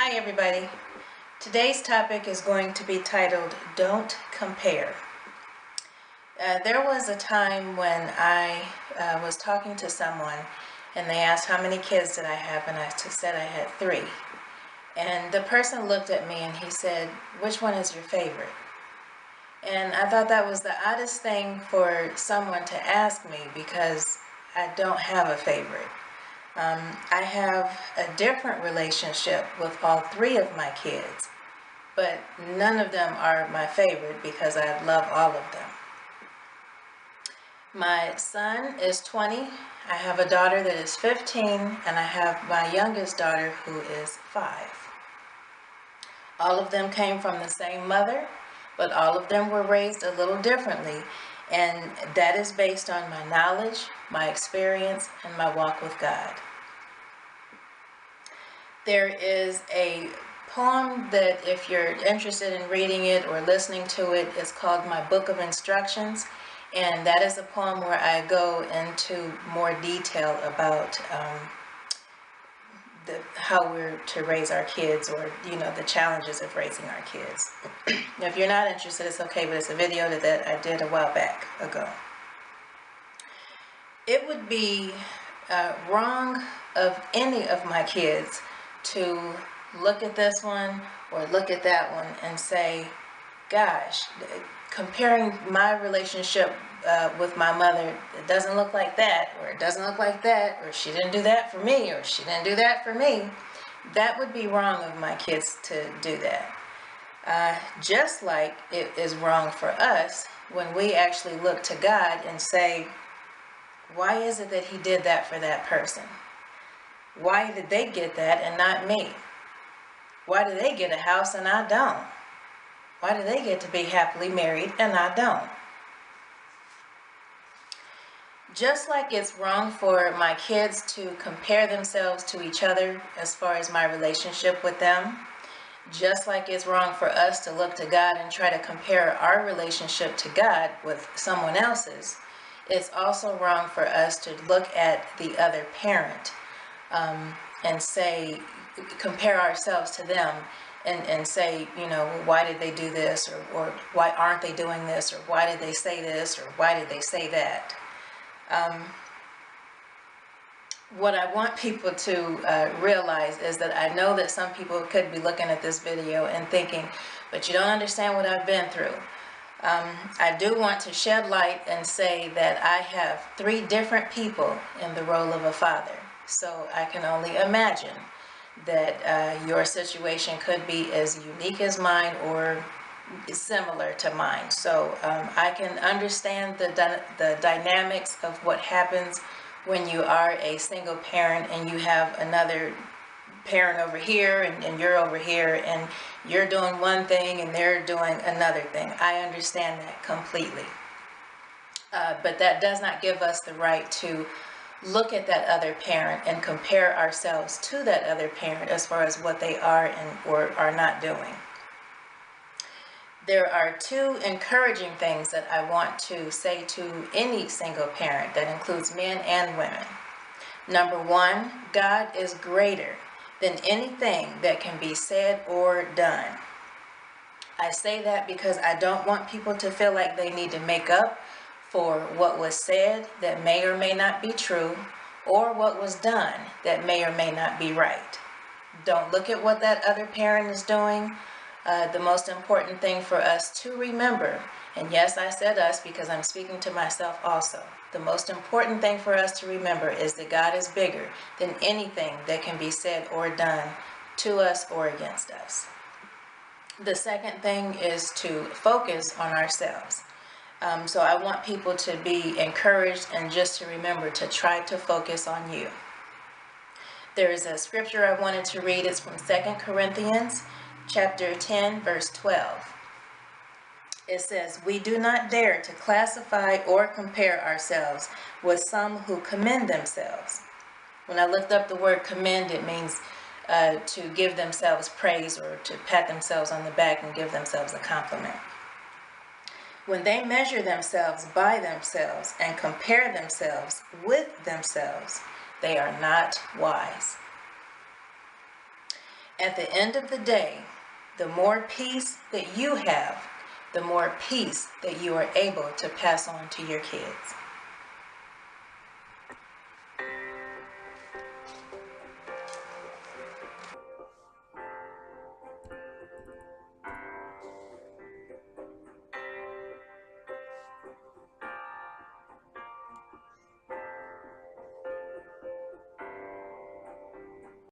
Hi everybody. Today's topic is going to be titled Don't Compare. There was a time when I was talking to someone and they asked how many kids did I have, and I said I had 3. And the person looked at me and he said, "Which one is your favorite?" And I thought that was the oddest thing for someone to ask me because I don't have a favorite. I have a different relationship with all 3 of my kids, but none of them are my favorite because I love all of them. My son is 20, I have a daughter that is 15, and I have my youngest daughter who is 5. All of them came from the same mother, but all of them were raised a little differently, and that is based on my knowledge, my experience, and my walk with God. There is a poem that, if you're interested in reading it or listening to it, it's called My Book of Instructions, and that is a poem where I go into more detail about how we're to raise our kids, or the challenges of raising our kids. If you're not interested, it's okay, but it's a video that I did a while back ago. It would be wrong of any of my kids to look at this one or look at that one and say, gosh, comparing my relationship with my mother, it doesn't look like that, or it doesn't look like that, or she didn't do that for me, or she didn't do that for me. That would be wrong of my kids to do that. Just like it is wrong for us when we actually look to God and say, why is it that he did that for that person? Why did they get that and not me? Why do they get a house and I don't? Why do they get to be happily married and I don't? Just like it's wrong for my kids to compare themselves to each other as far as my relationship with them, just like it's wrong for us to look to God and try to compare our relationship to God with someone else's, it's also wrong for us to look at the other parent and say, compare ourselves to them and say, why did they do this, or why aren't they doing this, or why did they say this, or why did they say that? What I want people to realize is that I know that some people could be looking at this video and thinking, but you don't understand what I've been through. I do want to shed light and say that I have 3 different people in the role of a father. So I can only imagine that your situation could be as unique as mine or similar to mine. So I can understand the dynamics of what happens when you are a single parent and you have another parent over here and you're over here and you're doing one thing and they're doing another thing. I understand that completely. But that does not give us the right to look at that other parent and compare ourselves to that other parent as far as what they are or are not doing. There are 2 encouraging things that I want to say to any single parent, that includes men and women. Number 1, God is greater than anything that can be said or done. I say that because I don't want people to feel like they need to make up for what was said that may or may not be true, or what was done that may or may not be right. Don't look at what that other parent is doing. The most important thing for us to remember, and yes, I said us because I'm speaking to myself also, the most important thing for us to remember is that God is bigger than anything that can be said or done to us or against us. The second thing is to focus on ourselves. So I want people to be encouraged and just to remember to try to focus on you. There's a scripture I wanted to read. It's from 2 Corinthians chapter 10, verse 12. It says, "We do not dare to classify or compare ourselves with some who commend themselves." When I looked up the word commend, it means to give themselves praise or to pat themselves on the back and give themselves a compliment. When they measure themselves by themselves and compare themselves with themselves, they are not wise. At the end of the day, the more peace that you have, the more peace that you are able to pass on to your kids.